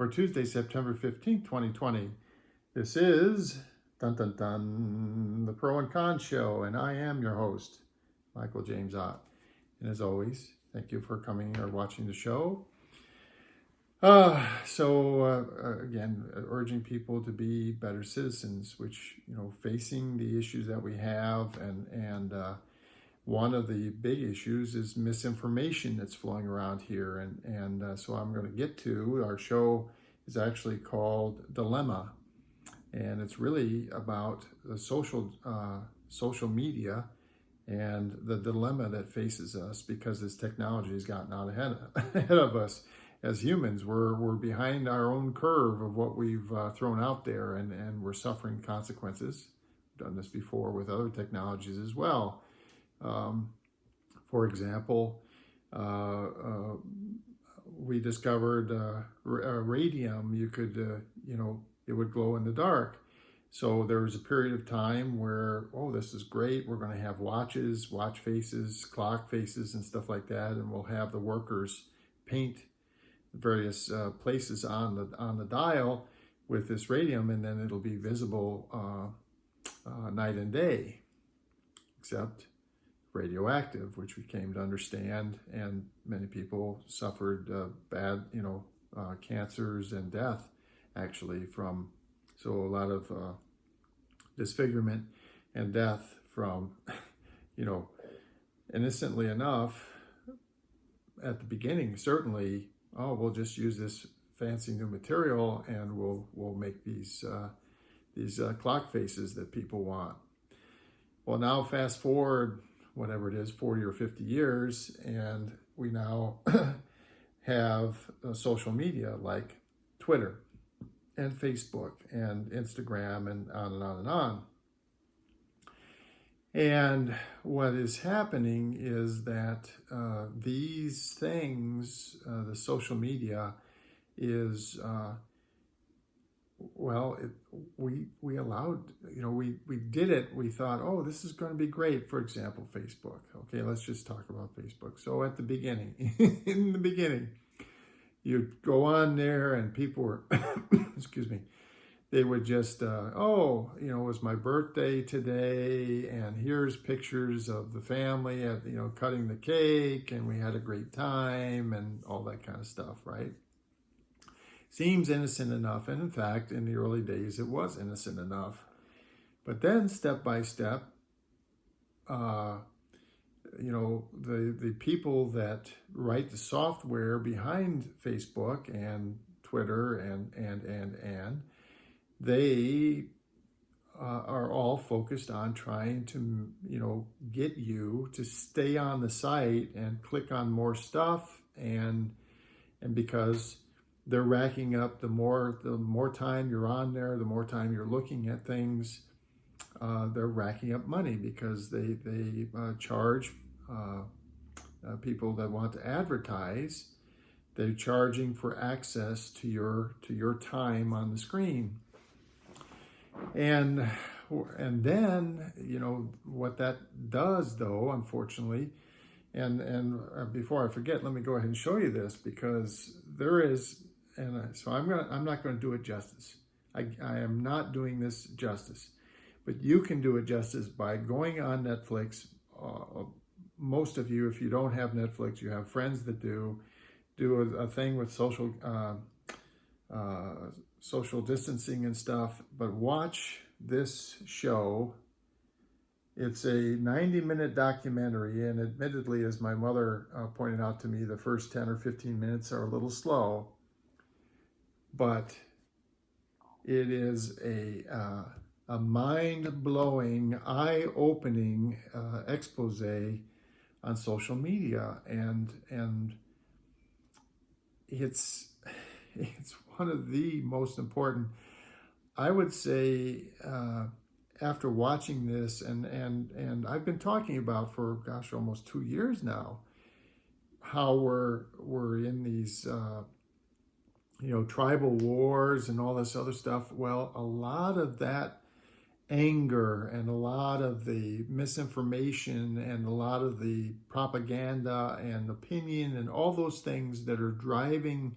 for Tuesday, September 15th, 2020. This is dun dun dun, the Pro and Con Show, and I am your host, Michael James Ott. And as always, thank you for coming or watching the show. Again, urging people to be better citizens, which, facing the issues that we have, and one of the big issues is misinformation that's flowing around here. So I'm going to get to, our show is actually called Dilemma, and it's really about the social media and the dilemma that faces us because this technology has gotten out ahead of us. As humans, we're behind our own curve of what we've thrown out there, and we're suffering consequences. We've done this before with other technologies as well. For example, we discovered radium. You could, it would glow in the dark. So there was a period of time where, this is great. We're going to have watches, watch faces, clock faces, and stuff like that, and we'll have the workers paint various places on the dial with this radium, and then it'll be visible night and day, except radioactive, which we came to understand, and many people suffered bad, cancers and death actually from, so a lot of disfigurement and death from, innocently enough, at the beginning, certainly, we'll just use this fancy new material and we'll make these clock faces that people want. Well, now fast forward, whatever it is, 40 or 50 years, and we now have social media like Twitter and Facebook and Instagram and on and on and on. And what is happening is that these things, the social media, is we allowed, we did it. We thought, this is going to be great. For example, Facebook. Okay, let's just talk about Facebook. So at the beginning, in the beginning, you'd go on there and people were, excuse me, they would just, it was my birthday today, and here's pictures of the family at, cutting the cake, and we had a great time, and all that kind of stuff, right? Seems innocent enough, and in fact, in the early days, it was innocent enough. But then, step by step, the people that write the software behind Facebook and Twitter and they are all focused on trying to, get you to stay on the site and click on more stuff, and because they're racking up the more time you're on there, the more time you're looking at things, they're racking up money because they charge people that want to advertise. They're charging for access to your time on the screen. And then, what that does, though, unfortunately, and before I forget, let me go ahead and show you this, because there is, so I'm not going to do it justice. I am not doing this justice, but you can do it justice by going on Netflix. Most of you, if you don't have Netflix, you have friends that do a thing with social distancing and stuff, but watch this show. It's a 90-minute documentary, and admittedly, as my mother pointed out to me, the first 10 or 15 minutes are a little slow, but it is a mind-blowing, eye-opening expose on social media, and it's one of the most important, I would say, after watching this, and I've been talking about for, almost 2 years now, how we're in these, tribal wars and all this other stuff. Well, a lot of that anger and a lot of the misinformation and a lot of the propaganda and opinion and all those things that are driving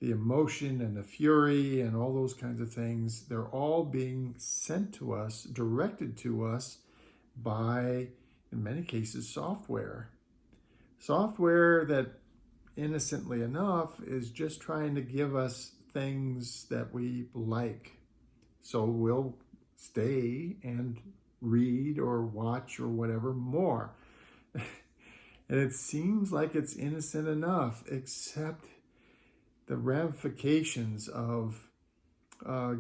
the emotion and the fury and all those kinds of things, they're all being sent to us, directed to us by, in many cases, software. Software that, innocently enough, is just trying to give us things that we like. So we'll stay and read or watch or whatever more. And it seems like it's innocent enough, except the ramifications of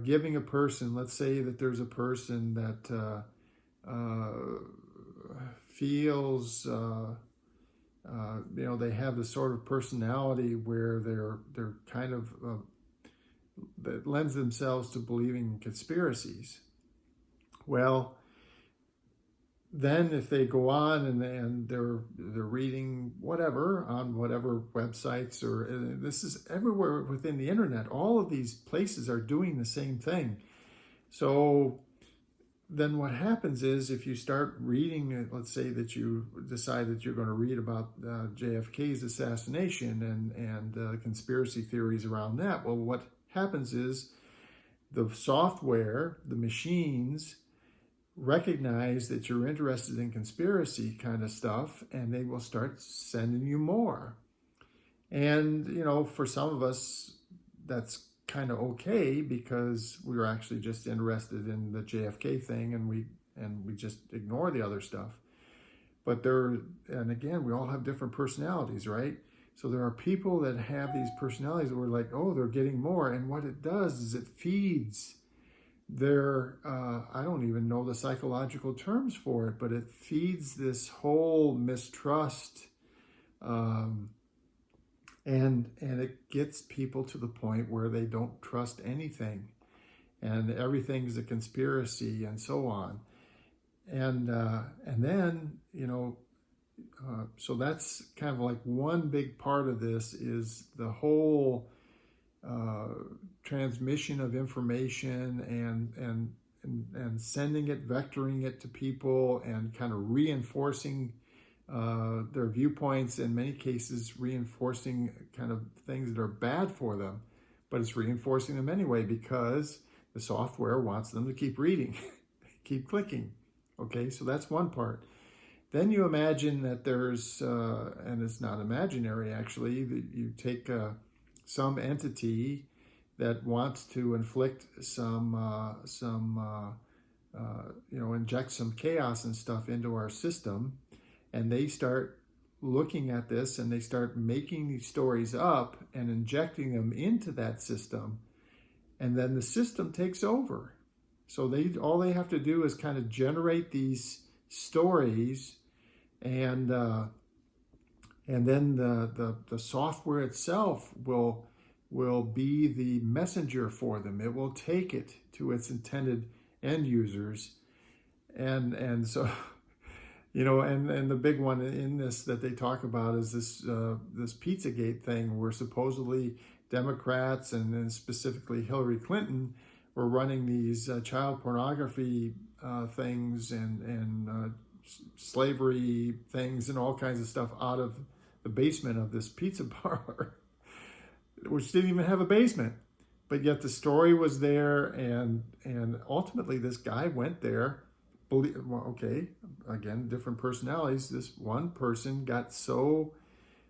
giving a person, let's say that there's a person that feels, they have the sort of personality where they're kind of, that lends themselves to believing in conspiracies. Well, then if they go on and they're reading whatever on whatever websites, or this is everywhere within the internet, all of these places are doing the same thing. So then what happens is, if you start reading, let's say that you decide that you're going to read about JFK's assassination and conspiracy theories around that, well, what happens is the software, the machines, recognize that you're interested in conspiracy kind of stuff, and they will start sending you more. And, for some of us, that's kind of okay, because we were actually just interested in the JFK thing, and we just ignore the other stuff. But and again, we all have different personalities, right? So there are people that have these personalities that we're like, oh, they're getting more. And what it does is it feeds their, I don't even know the psychological terms for it, but it feeds this whole mistrust, and it gets people to the point where they don't trust anything, and everything's a conspiracy, and so on. And then, so that's kind of like one big part of this, is the whole transmission of information and sending it, vectoring it to people, and kind of reinforcing their viewpoints, in many cases reinforcing kind of things that are bad for them, but it's reinforcing them anyway because the software wants them to keep reading, keep clicking. Okay, so that's one part. Then you imagine that there's, and it's not imaginary actually, that you take some entity that wants to inflict inject some chaos and stuff into our system, and they start looking at this and they start making these stories up and injecting them into that system, and then the system takes over. So all they have to do is kind of generate these stories, and then the software itself will be the messenger for them. It will take it to its intended end users, and so and the big one in this that they talk about is this Pizzagate thing, where supposedly Democrats and then specifically Hillary Clinton were running these child pornography things and slavery things and all kinds of stuff out of the basement of this pizza parlor, which didn't even have a basement. But yet the story was there, and ultimately this guy went there. Okay, again, different personalities. This one person got so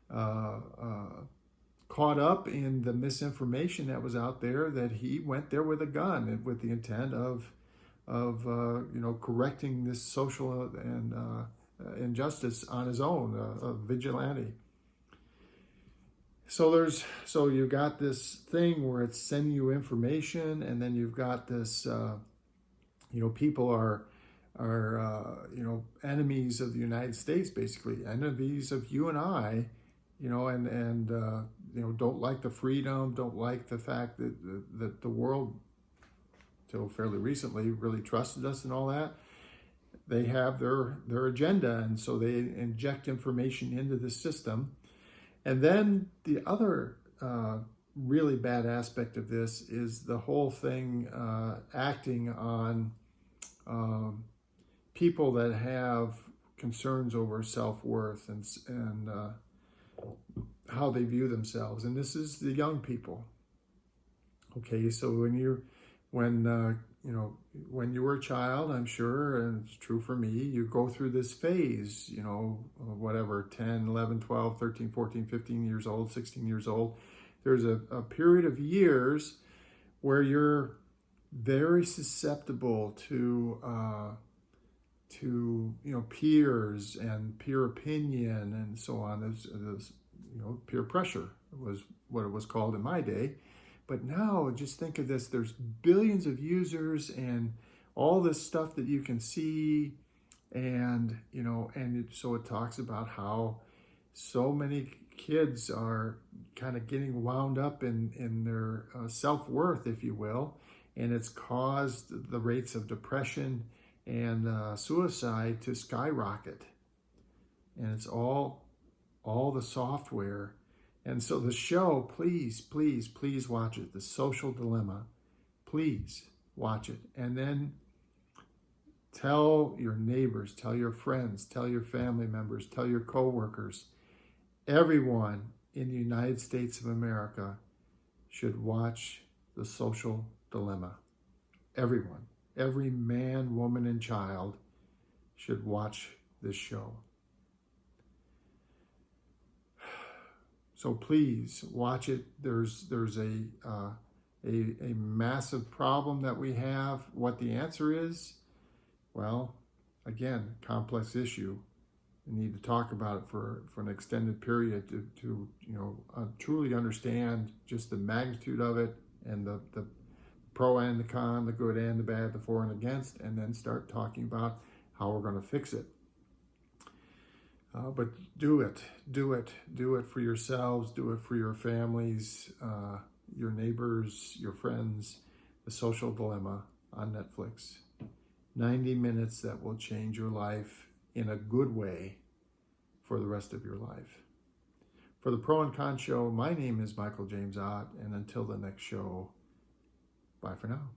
caught up in the misinformation that was out there that he went there with a gun, with the intent of correcting this social and injustice on his own, a vigilante. So you've got this thing where it's sending you information, and then you've got this, people are enemies of the United States, basically enemies of you and I, and don't like the freedom, don't like the fact that the world, till fairly recently, really trusted us and all that. They have their agenda, and so they inject information into the system. And then the other really bad aspect of this is the whole thing acting on people that have concerns over self-worth and how they view themselves. And this is the young people. Okay, so when when you were a child, I'm sure, and it's true for me, you go through this phase, whatever, 10, 11, 12, 13, 14, 15 years old, 16 years old. There's a period of years where you're very susceptible to peers and peer opinion and so on. As peer pressure was what it was called in my day. But now just think of this, there's billions of users and all this stuff that you can see, and so it talks about how so many kids are kind of getting wound up in their self-worth, if you will, and it's caused the rates of depression and suicide to skyrocket. And it's all the software. And so the show, please, please, please watch it. The Social Dilemma. Please watch it. And then tell your neighbors, tell your friends, tell your family members, tell your coworkers. Everyone in the United States of America should watch The Social Dilemma. Everyone. Every man, woman, and child should watch this show. So please watch it. There's a massive problem that we have. What the answer is, well, again, complex issue. We need to talk about it for an extended period to truly understand just the magnitude of it and the pro and the con, the good and the bad, the for and against, and then start talking about how we're going to fix it. But do it for yourselves, do it for your families, your neighbors, your friends. The Social Dilemma on Netflix. 90 minutes that will change your life in a good way for the rest of your life. For the Pro and Con Show, my name is Michael James Ott, and until the next show, bye for now.